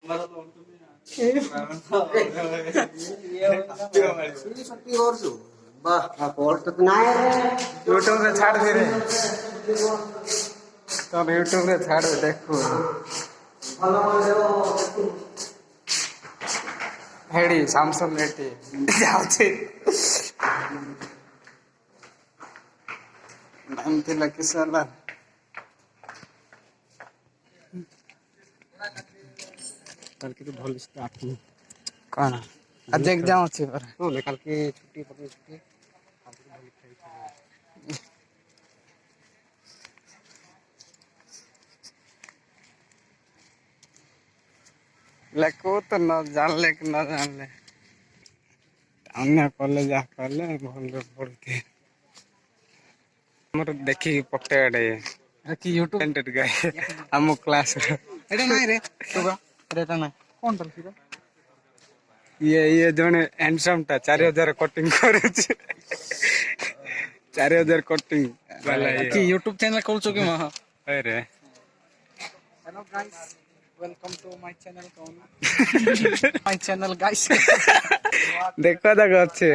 YouTube में छाड़ दे रहे तो यूट्यूब में छाड़ देखो हेडी सैमसंग रेटी जाउछि नाम थिला किसला कल के तो भल स्टाफ कौन आज एग्जाम अछि पर हां मैं कल के छुट्टी पड़ी छुट्टी लेको तो न जानले कि न जानले अन्य कॉलेज आ कले भल पड़ते हमर देखि पटेडे कि यूट्यूब टेंटेड गाय हम क्लास एटा नाही रे तोबा एटा नाही कोन तर फिर ये जने हैंडसम ता 4000 कटिंग करे छै 4000 कटिंग वाला ये कि यूट्यूब चैनल खोल चुके म अरे hello guys welcome to my channel कौन माय चैनल गाइस देखो देखो अच्छे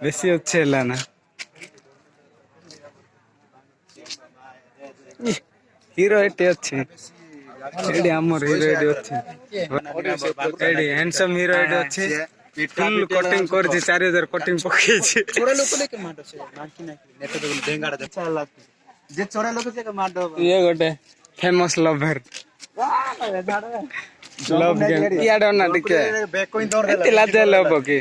बेसी अच्छे है ना हीरो एटे अच्छे एडी हमर हीरो एडी अच्छे एडी हैंडसम हीरो एडी अच्छे फुल कटिंग कर जे 4000 कटिंग पके छै छोरा लोक लेके माडो छै नाकी नाकी नेट तो डेंगाड़ा दे चला जे छोरा लोक से माडो ये गोटे फेमस लवर लव गेम याडो ना दिके बैक कोइन दौड़ देला एते लाज लव के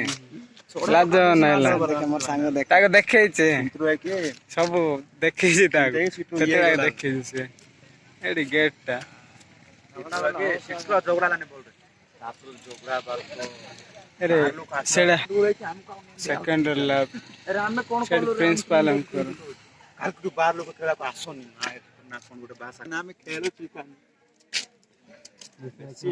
लाज नाला मोर संग देख ताको देखै छै मित्र है के सब देखै छै ताको केते देखै छै एडी गेट ता सिक्सला जोगड़ा लाने बोल रहे रातुल जोगड़ा बार को अरे सेडा सेकंड लैब अरे हम कोन सेड प्रिंसिपल हम कर काल को बार लोग खेला आसो नहीं ना कोन गोटे भाषा ना में खेलो छी